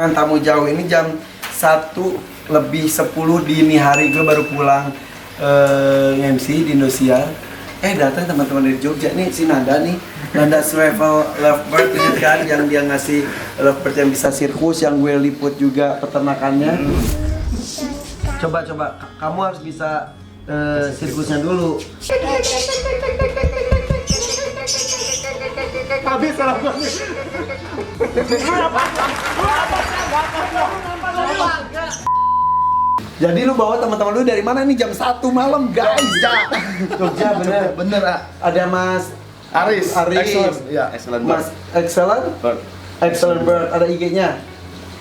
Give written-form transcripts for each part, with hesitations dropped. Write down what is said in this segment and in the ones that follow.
Tamu jauh ini jam 1:10 dini hari, gue baru pulang MC di Indosiar. Datang teman-teman dari Jogja nih, si Nanda nih, Nanda Travel Lovebird ini kan, yang dia ngasih lovebird yang bisa sirkus, yang gue liput juga peternakannya. Coba kamu harus bisa sirkusnya dulu. Habis salah gue. Jadi lu bawa teman-teman lu dari mana nih jam 1 malam, guys? Jogja, bener. Ada Mas Aris. Ya, Excellent Mas Excellent Bird. Ada IG-nya?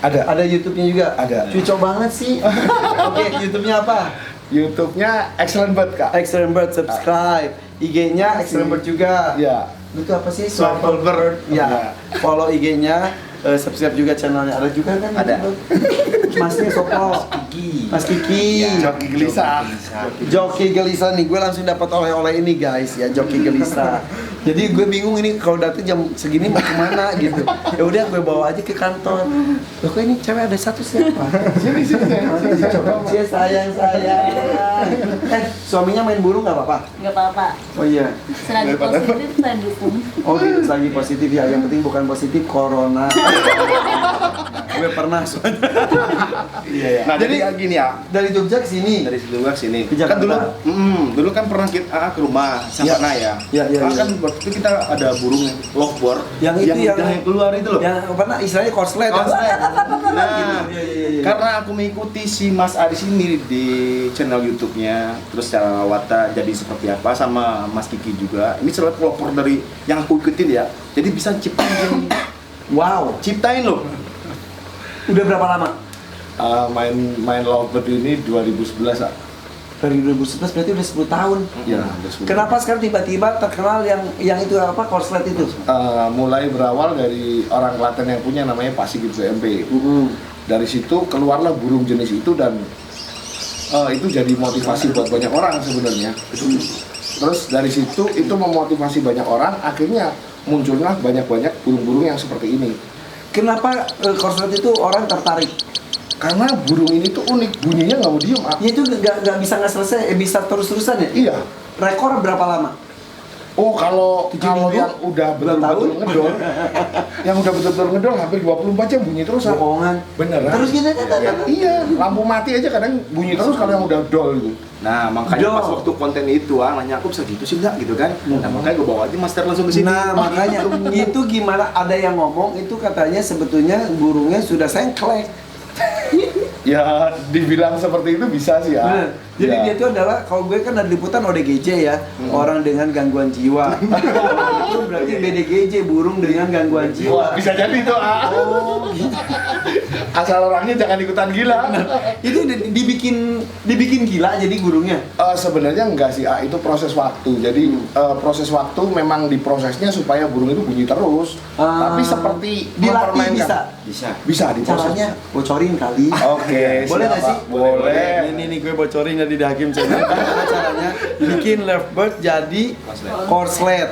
Ada YouTube-nya juga? Ada. Cucok banget sih. Oke, YouTube-nya apa? YouTube-nya Excellent Bird, Kak. Excellent Bird, subscribe. IG-nya Excellent Bird juga. Iya. Itu apa sih? Lovebird Bird. Ya. Follow IG-nya. Subscribe juga channelnya, ada juga kan? Ada. Masnya Sopo, Mas Kiki, Ya, Joki Gelisah. Joki Gelisah nih, gue langsung dapat oleh-oleh ini guys ya, Joki Gelisah. Jadi gue bingung ini kalau datang jam segini mau kemana gitu. Ya udah gue bawa aja ke kantor. Loh kok ini cewek ada satu siapa? Sini. Cie sayang. Suaminya main burung nggak apa-apa? Nggak apa-apa. Oh iya. Selagi positif saya dukung. Oh gitu, lagi positif ya. Yang penting bukan positif corona. Gue pernah soalnya. Iya. Nah, jadi gini ya. Dari Jogja ke sini. Dari Jogja ke sini. Ke Kan Jakarta. dulu kan pernah kita ke rumah Sapana ya. Iya. Kan waktu itu kita ada burung lovebird Yang keluar itu loh. Yang apa istilahnya korslet. Nah, Iya. karena aku mengikuti si Mas Aris ini di channel YouTube-nya, terus cara Wata jadi seperti apa sama Mas Kiki juga. Ini selalu pelopor dari yang aku ikutin ya. Jadi bisa ciptain. Wow. Ciptain loh. Udah berapa lama? Main lovebird ini 2011 ah. Dari 2011 berarti udah 10 tahun. Ya, udah 10. Kenapa sekarang tiba-tiba terkenal yang itu apa korslet itu? Mulai berawal dari orang Klaten yang punya namanya Pak Sigit BMP. Dari situ keluarlah burung jenis itu dan itu jadi motivasi buat banyak orang sebenarnya. Terus dari situ itu memotivasi banyak orang, akhirnya muncullah banyak-banyak burung-burung yang seperti ini. Kenapa korslet itu orang tertarik? Karena burung ini tuh unik, bunyinya nggak mau diem. Ya itu nggak bisa nggak selesai, bisa terus-terusan ya? Iya. Rekor berapa lama? Oh, kalau minggu? yang udah betul-betul ngedol, yang udah betul-betul ngedol hampir 24 jam bunyi terus. Bohongan. Beneran. Terus gitu Iya, lampu mati aja kadang bunyi terus kalau yang udah dol gitu. Nah, makanya pas waktu konten itu nanya aku bisa gitu sih enggak gitu kan. Nah, makanya gue bawa aja master langsung ke sini. Nah, makanya itu gimana ada yang ngomong itu katanya sebetulnya burungnya sudah sengklek. Ya, dibilang seperti itu bisa sih ya. Bener. Jadi Ya. dia itu adalah, kalau gue kan dari liputan ODGJ ya, orang dengan gangguan jiwa. Itu berarti BDGJ, burung dengan gangguan jiwa. Wah, bisa jadi tuh. Oh, gitu. Asal orangnya jangan ikutan gila. Itu dibikin gila jadi burungnya. Sebenarnya enggak sih, itu proses waktu. Jadi proses waktu memang diprosesnya supaya burung itu bunyi terus. Tapi seperti Dilatih mempermainkan. Bisa diproses. Caranya bocorin kali. Oke, Boleh nggak siapa? sih? Boleh. Ini gue bocorin dari Hakim Channel. Gimana caranya bikin lovebird jadi korslet?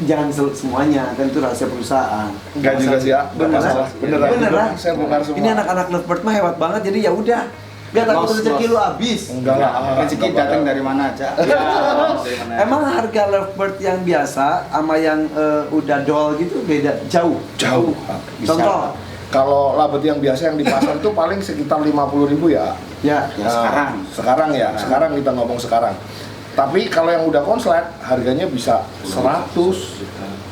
Jangan semuanya, kan itu rahasia perusahaan. Enggak juga sih ya. Beneran? Beneran. Saya bongkar semua. Ini anak-anak lovebird mah hebat banget, jadi ya udah. Gak takut rezeki lu habis. Enggak lah. Rezeki datang dari mana aja. Emang harga lovebird yang biasa sama yang udah doll gitu beda jauh. Jauh. Contoh. Kalau labet yang biasa yang di pasar itu paling sekitar 50.000 ya. Ya. Sekarang ya. Sekarang kita ngomong sekarang. Tapi kalau yang udah konslet harganya bisa 100,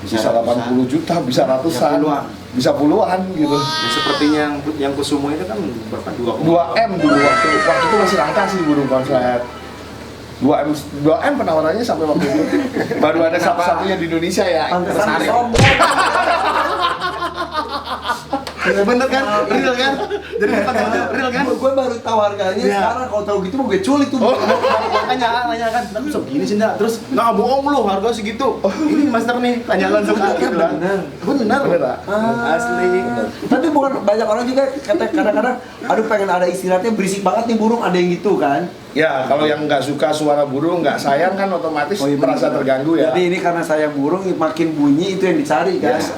bisa 80 juta, bisa ratusan, bisa puluhan gitu. Ya, sepertinya yang Kusumo itu kan berapa 2M dulu waktu itu masih langka sih burung konslet. 2M penawarannya sampai waktu itu baru ada satu-satunya di Indonesia ya. Pantesan Tertarik. sombong. Bener kan? Real kan? Jadi real kan? Gue baru tahu harganya sekarang, kalau tahu gitu mau gue culik tuh. Makanya nanya kan, tapi segini sih enggak. Terus nggak bohong lu, harga segitu. Ini master nih, tanya langsung gitu lah. Bener. Asli. Tapi bukan banyak orang juga kata kadang-kadang, aduh pengen ada istirahatnya berisik banget nih burung, ada yang gitu kan? Ya, kalau yang nggak suka suara burung, nggak sayang kan otomatis merasa terganggu ya. Jadi ini karena sayang burung, makin bunyi itu yang dicari kan? Yes.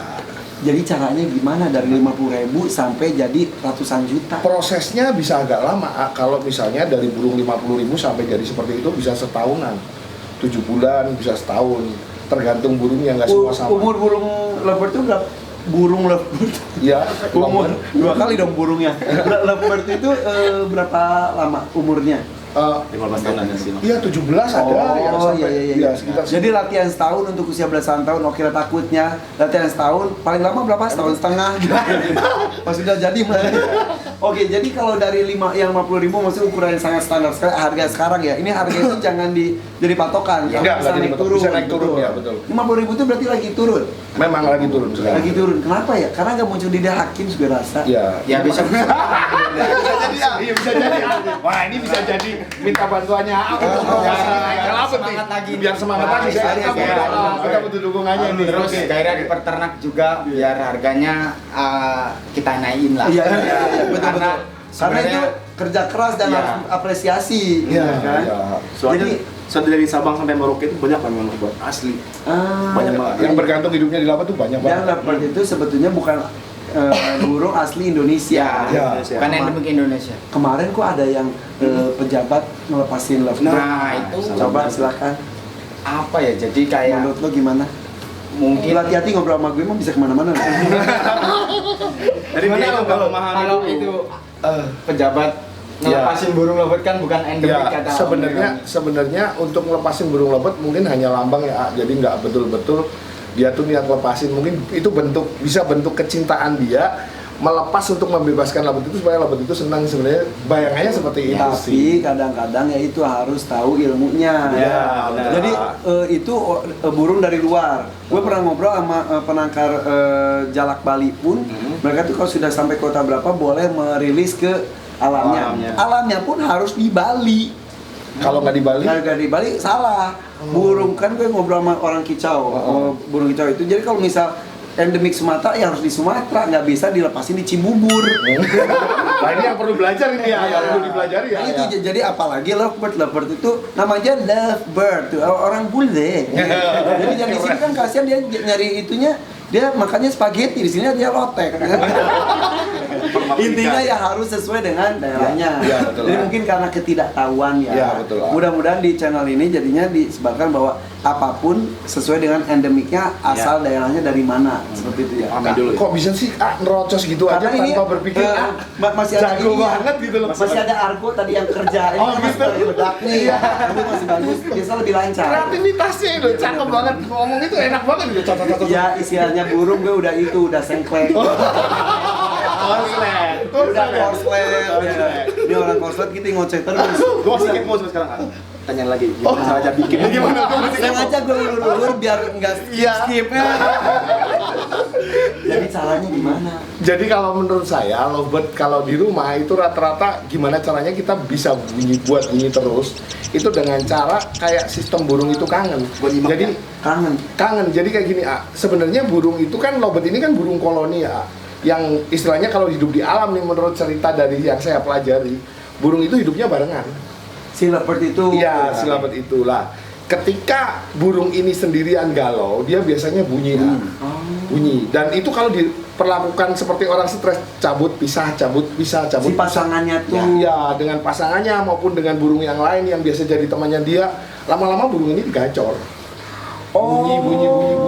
Jadi caranya gimana dari 50.000 sampai jadi ratusan juta? Prosesnya bisa agak lama. Kalau misalnya dari burung 50.000 sampai jadi seperti itu bisa setahunan, 7 bulan, bisa setahun, tergantung burungnya, nggak semua sama. Umur burung lovebird itu berapa? Burung lovebird? Ya, Umur 2 kali dong burungnya. Lovebird itu berapa lama umurnya? 15 tahunan sih. Iya, 17 ada yang sampai iya. sekitar Jadi latihan setahun untuk usia belasan tahun, oke lah takutnya latihan setahun, paling lama berapa? Setahun setengah. Pas sudah jadi mulai. Oke, jadi kalau dari 50.000 maksudnya ukuran yang sangat standar sekali, harga sekarang ya. Ini harga itu jangan jadi patokan. Enggak, bisa naik turun. bisa naik turun ya, betul. 50.000 itu berarti lagi turun. Memang lagi turun sekarang. Lagi turun. Kenapa ya? Karena nggak muncul di hakim juga rasa. Ya, Ya bisa. bisa jadi ya. Iya bisa jadi. Wah, ini bisa jadi minta bantuannya aku untuk promosi. Semangat lagi. Biar semangat lagi. Kita butuh dukungannya ini. Terus gairah di peternak juga biar harganya kita naikin lah. Iya, betul. Karena Karena itu kerja keras dan Iya. harus apresiasi, Iya, kan? iya. Soalnya Jadi dari Sabang sampai Merauke itu banyak memang buat asli. Banyak banget. Yang bergantung hidupnya di laut tuh banyak dan banget. lovebird itu sebetulnya bukan burung asli Indonesia. Ya. bukan endemik Indonesia. Kemarin kok ada yang pejabat ngelepasin lovebird. Nah, itu Coba silakan. apa ya? Jadi kayak Menurut lo gimana? mungkin Hati-hati ngobrol sama gue emang bisa kemana-mana. Dari gimana dia itu nggak kalau memahami itu pejabat Ya. ngelepasin burung lovebird kan bukan endemik Ya, kata sebenarnya untuk ngelepasin burung lovebird mungkin hanya lambang ya, jadi nggak betul-betul dia tuh niat lepasin. Mungkin itu bisa bentuk kecintaan dia melepas untuk membebaskan lovebird itu supaya lovebird itu senang. Sebenarnya bayangannya seperti itu Tapi sih. kadang-kadang ya itu harus tahu ilmunya. Ya, benar. Jadi itu burung dari luar. Gue pernah ngobrol sama penangkar jalak Bali pun. Mereka tuh kalau sudah sampai kota berapa boleh merilis ke alamnya. Alamnya. Alamnya pun harus di Bali. Kalau nggak di Bali, Kalau nggak di Bali salah. Burung kan gue ngobrol sama orang kicau. Burung kicau itu. Jadi kalau misal endemik Sumatera ya harus di Sumatera, nggak bisa dilepasin di Cibubur. nah ini yang perlu belajar ini ya, yang perlu dipelajari ya. Nah, itu jadi apalagi lovebird itu namanya lovebird tuh orang bule. Jadi yang di sini kan kasihan dia nyari itunya, dia makannya spaghetti, di sini dia lotek. Intinya ya harus sesuai dengan daerahnya. Ya, betul. Jadi mungkin karena ketidaktahuan ya. Ya, betul. Mudah-mudahan di channel ini jadinya disebarkan bahwa apapun sesuai dengan endemiknya asal daerahnya dari mana. Seperti itu ya. Pahami dulu. Kok bisa sih nerocos gitu aja Karena ini tanpa berpikir masih ada jago ini ya. banget gitu loh. Masih ada Argo tadi yang kerja. Ini Oh, kan masih gitu. lagi bedak nih. Tapi masih bagus. Biasa lebih lancar. Kreativitasnya itu cakep banget, ngomong itu enak banget gitu. Catat-catat. Ya istilahnya burung gue udah sengklek. Korslet. Udah korslet. Ini orang korslet kita ngoceh terus. Gue sedikit mau sekarang kan. Tanya lagi. Gimana cara bikin? Gimana? Sengaja gue ulur-ulur biar enggak skip. Jadi caranya gimana? Jadi kalau menurut saya lovebird kalau di rumah itu rata-rata gimana caranya kita bisa buat bunyi terus itu dengan cara kayak sistem burung itu kangen. Jadi kangen. Jadi kayak gini, sebenarnya burung itu kan lovebird ini kan burung koloni ya. Yang istilahnya kalau hidup di alam nih menurut cerita dari yang saya pelajari, burung itu hidupnya barengan. Si lovebird itu. Iya, si lovebird itulah. Ketika burung ini sendirian galau, dia biasanya bunyi. Bunyi. Dan itu kalau diperlakukan seperti orang stres, cabut, pisah. Si pasangannya tuh. Ya, dengan pasangannya maupun dengan burung yang lain yang biasa jadi temannya dia, lama-lama burung ini digacor. Bunyi.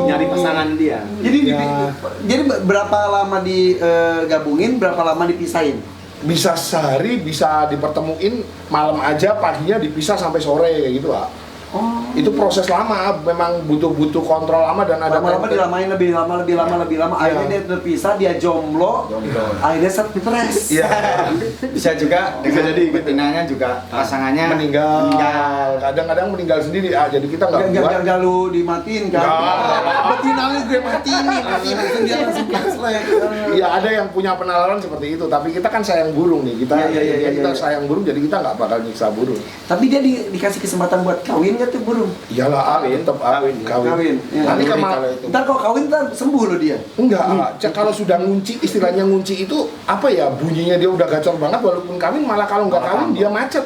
Nyari pasangan dia. Jadi Ya. jadi berapa lama digabungin, berapa lama dipisahin? Bisa sehari, bisa dipertemuin, malam aja, paginya dipisah sampai sore kayak gitu, Pak. Itu proses lama, memang butuh kontrol lama dan ada Lama-lama dilamain lebih lama. Akhirnya dia terpisah, dia jomblo. Akhirnya stres. Iya. bisa juga Bisa jadi gitu. betinanya juga pasangannya meninggal. Kadang-kadang meninggal sendiri. Jadi kita nggak buat. Gak lu dimatiin kan? Nggak. Betinanya gue matiin langsung dia langsung cancel. Iya, ada yang punya penalaran seperti itu. Tapi kita kan sayang burung nih. Kita Iya. sayang burung, jadi kita nggak bakal nyiksa burung. Tapi dia dikasih kesempatan buat kawin nggak tuh burung? Iyalah, tetap kawin. Ya. Nanti Naluri kemal. kalau itu. Ntar kalau kawin ntar sembuh loh dia. Enggak, kalau sudah ngunci, istilahnya ngunci itu apa ya, bunyinya dia udah gacor banget, walaupun kawin malah kalau nggak Malah kawin tambah. dia macet.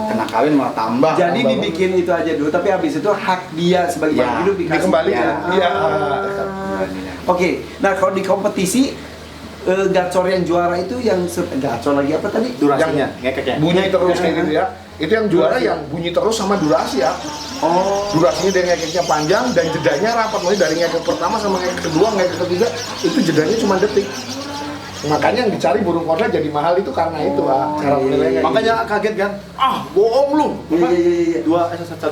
kena kawin malah tambah. Jadi dibikin itu aja dulu, tapi habis itu hak dia sebagai Ya, makhluk hidup dikasih. dikembalikan. Ya. Iya. Tetap kembali. Oke, nah kalau di kompetisi gacor yang juara itu yang gacor lagi apa tadi? Durasinya, ngekeknya. Bunyi terus kayak gitu ya. Itu yang juara yang bunyi terus sama durasi ya. Oh, Durasinya dari ngekeknya panjang dan jedanya rapat. Mulai dari ngekek pertama sama ngekek kedua, ngekek ketiga itu jedanya cuma detik. Makanya yang dicari burung kornet jadi mahal itu karena itu Pak, cara penilaiannya. Makanya kaget kan, bohong lu. Iya.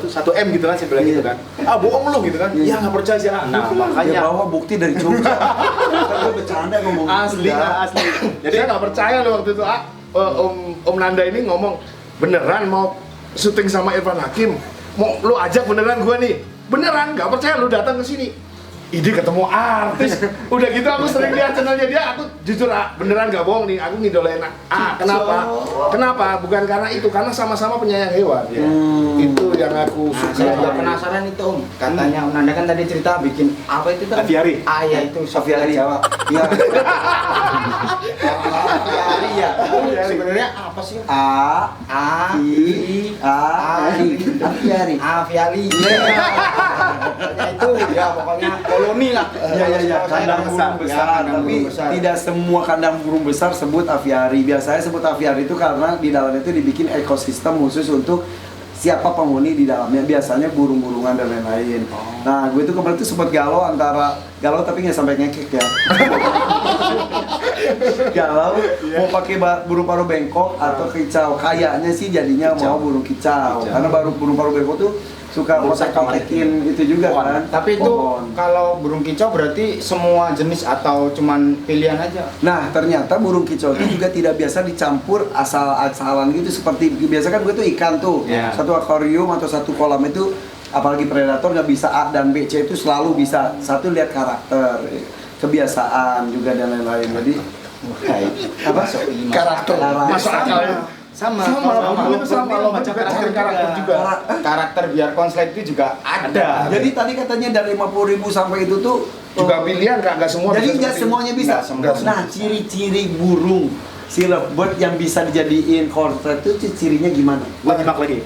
Satu M gitu kan, saya bilang gitu kan. Bohong lu gitu kan. Ya nggak percaya sih. Nah, Ya makanya bawa bukti dari Jogja. Kan gue bercanda ngomong asli. Jadi saya nggak percaya loh waktu itu Om Nanda ini ngomong beneran mau syuting sama Irfan Hakim, mau lu ajak beneran gua nih, beneran nggak percaya lu datang ke sini. Ide ketemu artis, udah gitu aku sering lihat channelnya dia, aku jujur beneran nggak bohong nih, aku ngidolain kenapa? Kenapa? Bukan karena itu, karena sama-sama penyayang hewan. Itu yang aku Nah, suka. saya juga penasaran itu Om. Katanya Om Nanda kan tadi cerita bikin apa itu tadi? Aviari. Ya itu Sofiari jawab. Iya. Aviari ya. Sebenarnya apa sih? Aviari. Pokoknya itu ya pokoknya koloni lah. Iya, kandang burung besar, tapi tidak semua kandang burung besar sebut aviari. Biasanya sebut aviari itu karena di dalamnya itu dibikin ekosistem khusus untuk siapa penghuni di dalamnya, biasanya burung-burungan dan lain-lain. Nah, gue tuh kemarin tuh sempat galau tapi nggak sampai ngekek ya. Galau mau pakai burung paruh bengkok atau kicau. Kayaknya sih jadinya mau burung kicau. Karena burung paruh bengkok tuh suka otak-otakin itu juga kan. Tapi itu kalau burung kicau berarti semua jenis atau cuman pilihan aja? Nah, ternyata burung kicau itu juga tidak biasa dicampur asal-asalan gitu. Seperti biasa kan gue tuh ikan tuh, satu akuarium atau satu kolam itu, apalagi predator nggak bisa A dan B, C itu selalu bisa. Satu lihat karakter, kebiasaan juga dan lain-lain. Jadi apa? Karakter, masuk akal ya. sama itu sama lo baca karakter juga. Karakter biar konslet itu juga ada. Jadi tadi katanya dari 50.000 sampai itu tuh Juga pilihan nggak semua. jadi bisa nggak seperti semuanya bisa. Nggak semua. Nah, ciri-ciri burung si lovebird yang bisa dijadiin korset itu cirinya gimana? Gua nyimak lagi.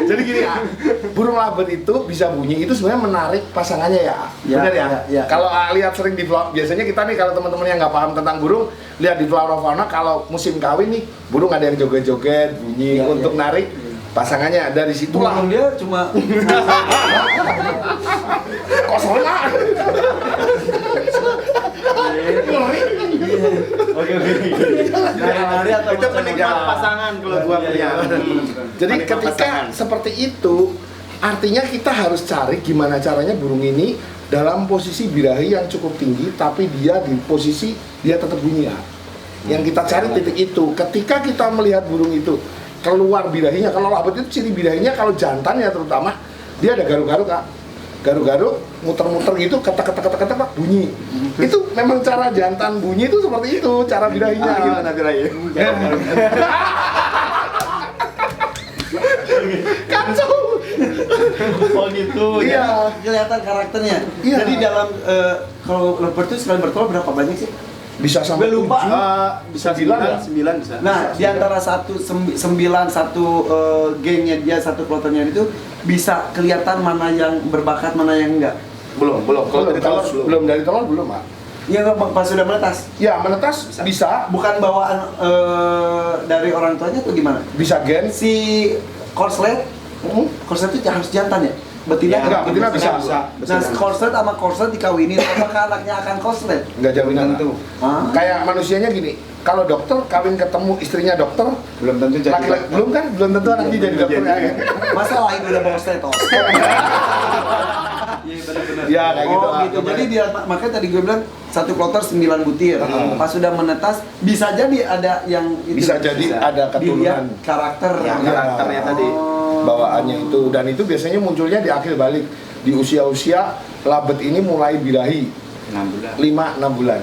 Jadi gini ya, burung lovebird itu bisa bunyi itu sebenarnya menarik pasangannya ya. Benar ya? Ya. Kalau lihat sering di vlog, biasanya kita nih kalau teman-teman yang nggak paham tentang burung, lihat di Flora-Fauna kalau musim kawin nih, burung ada yang joget-joget, bunyi untuk narik pasangannya. Dari situlah Burung dia cuma kosong. Oke. Lari-lari atau Itu penikmat pasangan kalau gua melihat. Jadi Penikmat ketika pasangan. seperti itu, artinya kita harus cari gimana caranya burung ini dalam posisi birahi yang cukup tinggi, tapi dia di posisi dia tetap bunyi ya. Yang kita cari titik itu. Ketika kita melihat burung itu keluar birahinya, kalau lovebird itu ciri birahinya kalau jantan ya terutama dia ada garuk-garuk Kak. Garuk-garuk, muter-muter gitu, ketek-ketek bunyi. Itu memang cara jantan bunyi itu seperti itu, cara birahinya. Gimana birahi? Kacau. oh gitu. Iya. Jadi kelihatan karakternya. Iya. Jadi dalam kalau lovebird itu sekali bertelur berapa banyak sih? Bisa sampai Gue lupa. 7. Bisa 9 bisa. Nah, di antara satu gengnya dia, satu kloternya itu bisa kelihatan mana yang berbakat, mana yang enggak. Belum. Kalau dari telur belum. Dari telur belum, Pak. Ya pas sudah menetas. Ya, menetas bisa, Bukan bawaan dari orang tuanya atau gimana? bisa gen. Si korslet itu harus jantan ya? Betina Enggak, betina bisa. Nah, korslet sama korslet dikawinin, apakah anaknya akan korslet? Enggak jaminan Tentu. Hah? Kayak manusianya gini, kalau dokter kawin ketemu istrinya dokter, Belum tentu jadi. laki-laki belum kan, belum tentu anaknya jadi dokter ya. Masa lain udah bawa stetoskop? Iya benar-benar. Ya, kayak gitu, Oh ah. gitu. Jadi dia makanya tadi gue bilang satu kloter 9 butir. Pas sudah menetas bisa jadi ada yang itu. Bisa jadi ada keturunan. Dilihat karakter. Ya, karakternya tadi. Bawaannya itu, dan itu biasanya munculnya di akhir balik di usia-usia labet ini mulai birahi 6 bulan. 5-6 bulan.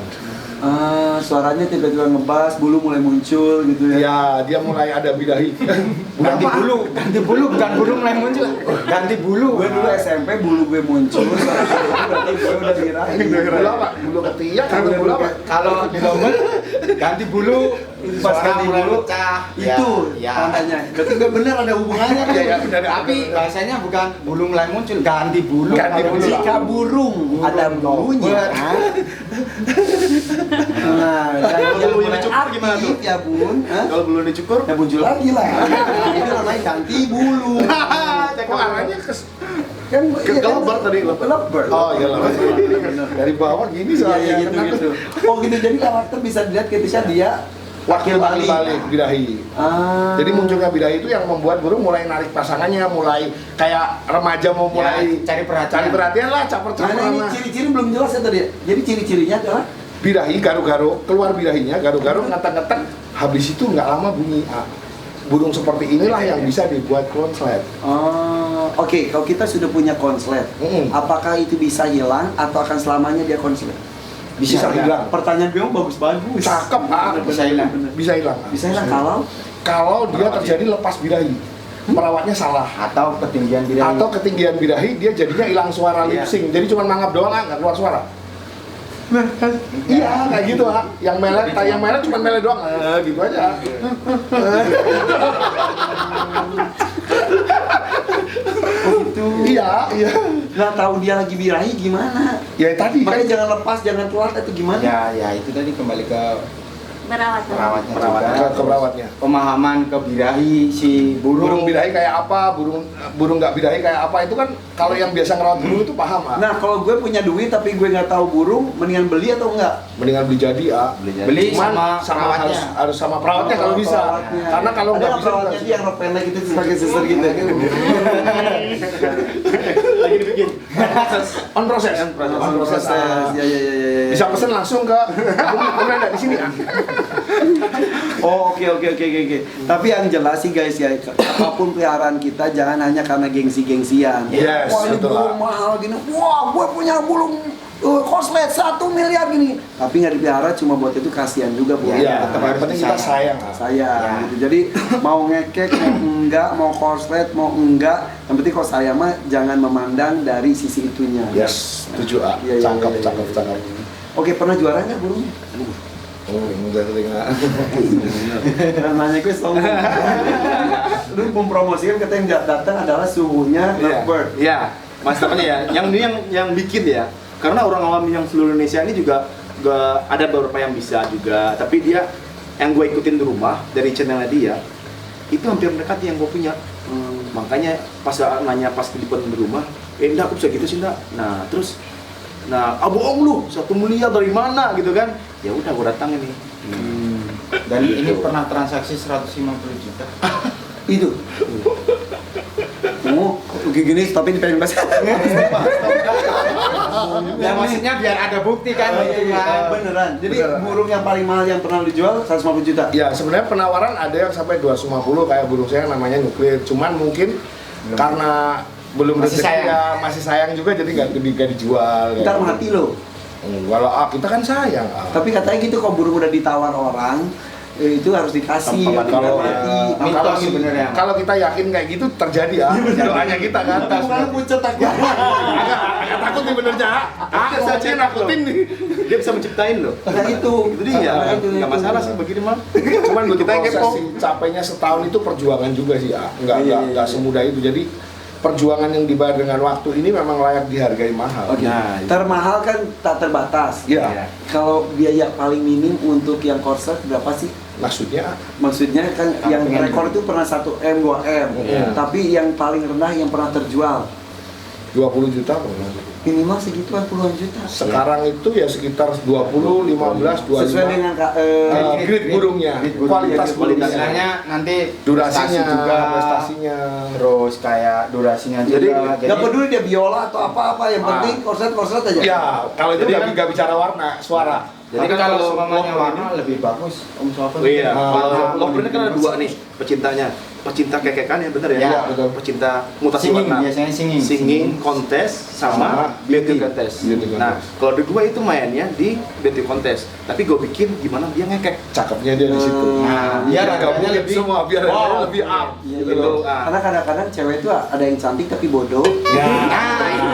Suaranya tiba-tiba ngebas, bulu mulai muncul gitu ya. Ya, dia mulai ada birahi. Ganti bulu, bukan bulu mulai muncul. Ganti bulu. Gue dulu SMP bulu gue muncul, berarti gue udah birahi. Bulu apa? Bulu ketiak atau bulu apa? Kalau di lovebird ganti bulu pas suara ganti mulai bulu pecah. itu Ya. tandanya. Berarti nggak benar ada hubungannya kan? Iya, benar. Tapi bahasanya bukan bulu mulai muncul, ganti bulu. Ganti Kalau bulu. Jika burung ada bulunya, nah Kalau yang bulunya mulai dicukur gimana tuh? aktif ya bun, Hah? Kalau belum dicukur, ya muncul lagi lah. Itu namanya ganti bulu. Kok arahnya Kan ke lovebird tadi, lovebird. Oh iya lah. Dari bawah gini Iya soalnya. iya gitu gitu. Oh gitu, jadi karakter bisa dilihat ketika dia wakil balik. balik birahi. Jadi munculnya birahi itu yang membuat burung mulai narik pasangannya, mulai kayak remaja mau mulai cari perhatian. cari perhatian lah, caper-caper Nah ini sama ciri-ciri belum jelas ya tadi. Jadi ciri-cirinya adalah birahi, garu-garu, keluar birahinya, garu-garu ngetek-ngetek, habis itu nggak lama bunyi. Burung seperti inilah yang bisa dibuat konslet. oke, kalau kita sudah punya konslet, apakah itu bisa hilang atau akan selamanya dia konslet? Bisa hilang. Pertanyaan Biong bagus-bagus. Cakep, Bisa hilang. Bisa hilang. Bisa hilang kalau Kalau dia terjadi lepas birahi, merawatnya salah. Atau ketinggian birahi. Atau ketinggian birahi, dia jadinya hilang suara lip sync. Jadi cuma mangap doang, nggak keluar suara. Iya, kayak gitu, Yang melet cuma melet doang, gitu aja. itu. Iya. Nah tahu dia lagi birahi gimana? Ya tadi kan Makanya jangan lepas, jangan keluar atau gimana? Ya itu tadi kembali ke Merawat. perawatnya ke juga. perawatnya. Pemahaman ke birahi si Burung burung. birahi kayak apa, burung nggak birahi kayak apa, itu kan kalau yang biasa ngerawat burung itu paham, Nah kalau gue punya duit tapi gue nggak tahu burung, mendingan beli atau enggak? Mendingan beli jadi, Beli Cuman sama perawatnya. harus sama perawatnya kalau bisa. Perawatnya. Karena kalau ada nggak yang bisa perawatnya dia yang rok pendek gitu sebagai suster gitu. lagi dibikin. on proses. On proses. Ya. Bisa pesen langsung ke Om ada di sini. Oh oke. Tapi yang jelas sih guys ya, apapun peliharaan kita jangan hanya karena gengsi-gengsian. Yes, Wah ini betul burung lah. mahal gini. Wah gue punya burung koslet 1 miliar gini. Tapi nggak dipelihara cuma buat itu, kasihan juga bu. Iya, tetap harus penting kita sayang. Sayang Ya. gitu. Jadi mau ngekek mau enggak, mau koslet mau enggak, yang penting kalau sayang mah jangan memandang dari sisi itunya. Yes, 7A. Iya, iya, Cakep, iya, cakep, iya. cakep. Oke, pernah juara nggak burungnya? Oh, udah telinga. Nanya gue sombong. Lu mempromosikan kata yang datang adalah suhunya lovebird. Iya, masalahnya ya, yang ini yang bikin ya. Karena orang awam yang seluruh Indonesia ini juga ada beberapa yang bisa juga, tapi dia yang gue ikutin di rumah dari channelnya dia itu hampir mendekati yang gue punya. Makanya pas nanya pas telepon di rumah, enggak aku bisa gitu sih enggak. Nah terus, bohong lu, 1 miliar dari mana gitu kan? Ya udah gue datang ini. Dan ini pernah transaksi 150 juta. Itu. Oh, gini tapi pengen bahas. Ya maksudnya biar ada bukti kan. Beneran. Jadi Beneran. burung yang paling mahal yang pernah dijual 150 juta. Ya, sebenarnya penawaran ada yang sampai 250 kayak burung saya namanya nuklir. Cuman mungkin karena belum Masih rezekinya, masih sayang juga jadi nggak dijual. Ntar mati lo. Kalau kita kan sayang. Tapi katanya gitu kalau burung udah ditawar orang, itu harus dikasih. Kalau Mitos sebenarnya. kalau kita yakin kayak gitu terjadi doanya kita kan. Bukan pucet takut. Agak takut nih benernya. Saya nakutin nih. Dia bisa menciptain loh. Nah itu. Jadi ya nggak masalah sih begini mah. Cuman butuh Kita yang proses kepo. sih, capeknya setahun itu perjuangan juga sih, nggak semudah itu. Jadi perjuangan yang dibayar dengan waktu ini memang layak dihargai mahal. Oke. Nah, Termahal kan tak terbatas. Iya. Kalau biaya paling minim untuk yang korset berapa sih? Maksudnya Maksudnya kan Kalau yang pengen rekor itu pernah 1M, 2M. Iya. Tapi yang paling rendah yang pernah terjual 20 juta pernah. minimal segituan puluhan juta. Sekarang itu ya sekitar 20, 15, 25. Sesuai dengan grade burungnya, kualitas burungnya, Istilahnya nanti durasinya, prestasi juga, prestasinya. terus kayak durasinya Jadi, juga. Nggak peduli dia biola atau apa-apa, yang penting korset aja. Ya, kalau itu Jadi nggak bicara warna, suara. Jadi kan kalau kalau semuanya lovebird warna lebih bagus, Om Sofan. Oh iya, Ah. kalau lovebird kan ada 2 nih pecintanya. pecinta kekekan ya bener ya? Ya, betul. Pecinta mutasi Singing, warna. biasanya singing. Singing kontes sama beauty contest. Beauty contest. Nah, kalau berdua itu mainnya di beauty contest. Tapi gue bikin gimana dia ngekek. Cakepnya dia di situ. Nah, biar harganya gabungin lebih semua biar wow. harganya lebih up. Iya, Gitu gitu. loh. Karena kadang-kadang cewek itu ada yang cantik tapi bodoh. Ya.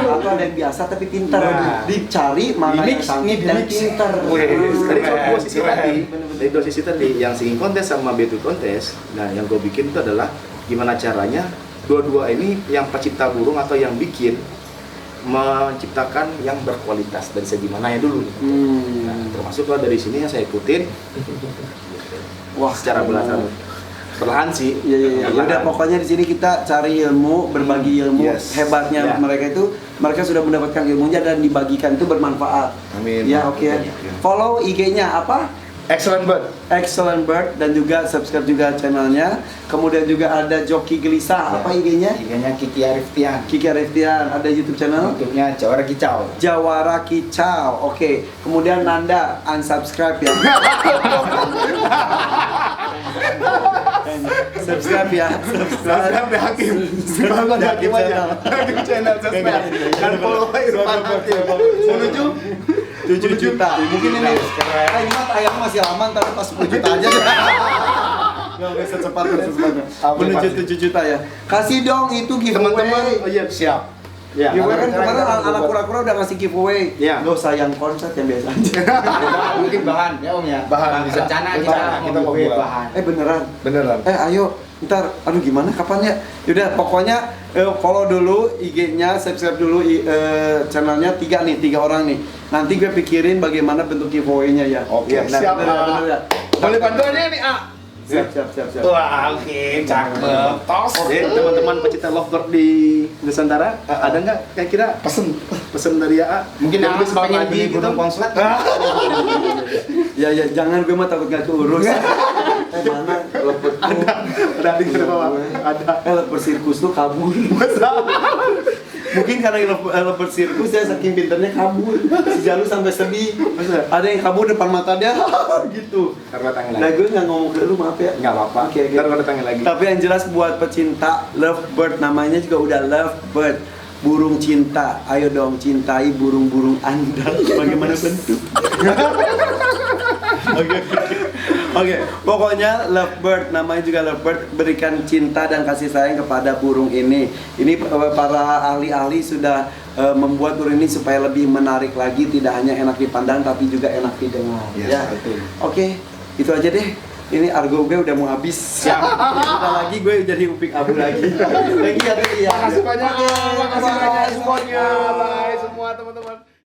Atau ada yang biasa tapi pintar. Nah. Dicari mana yang Di-mix, cantik nih, dan di-mix. pintar. Wih, dari keren, dua sisi keren. tadi, dari dua sisi tadi, yang singing kontes sama beauty kontes. Nah, yang gue bikin itu adalah gimana caranya dua-dua ini yang pecinta burung atau yang bikin menciptakan yang berkualitas dari segi mananya dulu. Nah, termasuklah dari sini yang saya ikutin. Wah, Secara perlahan sih. Iya, iya, iya. Perlahan. Udah pokoknya di sini kita cari ilmu, berbagi ilmu. Yes. Hebatnya Ya. mereka itu, mereka sudah mendapatkan ilmunya dan dibagikan itu bermanfaat. Amin. Ya, oke. Follow IG-nya apa? Excellent bird. Excellent Bird, dan juga subscribe juga channelnya. Kemudian juga ada Joki Gelisah. Apa IG-nya? IG-nya Kiki Ariftian. Kiki Ariftian. Ada YouTube channel YouTube-nya Jawara Kicau. Jawara Kicau. Oke. Kemudian Nanda unsubscribe ya. Subscribe ya. Subscribe deh Hakim. Subscribe deh Hakim aja. Hakim channel subscribe. Dan follow Irfan Hakim. Menuju 7 juta. Mungkin ini. Ini mah tayang masih lama, ntar pas 10 juta aja. Nggak bisa cepat. Menuju 7 juta ya. Kasih dong itu giveaway. teman-teman. Oh iya, Siap. ya. Giveaway kan kemarin anak kura-kura udah ngasih giveaway. Iya. Nggak usah yang konsert yang biasa aja. Mungkin bahan ya Om ya. Bahan bisa. Rencana Bahan, kita kita mau giveaway buat. bahan. Beneran. Beneran. Ayo, ntar, aduh gimana, kapan ya? Yaudah, pokoknya follow dulu IG-nya, subscribe dulu channelnya 3 orang nih. Nanti gue pikirin bagaimana bentuk giveaway-nya ya. Oke, Nah, siap. bener ya. Boleh bantuannya nih, A? Siap. Wah, oke, cakep. Tos. Jadi teman-teman pecinta lovebird di Nusantara, ada nggak kira-kira pesen dari AA? Mungkin yang Abang bisa pengen lagi beli gitu? burung konslet. Ya, jangan, gue mah takut gak keurus. Mana lepet Ada di bawah. Ada. lepet sirkus tuh kabur. Mungkin karena lepet sirkus dia saking pinternya kabur. Si Jalu sampai sedih. Masa? Ada yang kabur depan mata dia gitu. Taruh tangan Nah, lagi. gue nggak ngomong ke lu, maaf ya. Nggak apa-apa. Oke. Taruh tangan lagi. Tapi yang jelas buat pecinta lovebird, namanya juga udah lovebird, burung cinta. Ayo dong cintai burung-burung Anda. Bagaimana bentuk? Oke, pokoknya lovebird, namanya juga lovebird, berikan cinta dan kasih sayang kepada burung ini. Ini para ahli-ahli sudah membuat burung ini supaya lebih menarik lagi, tidak hanya enak dipandang tapi juga enak didengar. Yes, Ya, betul. Oke, itu aja deh. Ini argo gue udah mau habis. Bentar lagi gue jadi upik abu lagi. Thank you ya. Makasih banyak. Oke, Makasih banyak bye. semuanya. Bye semua teman-teman.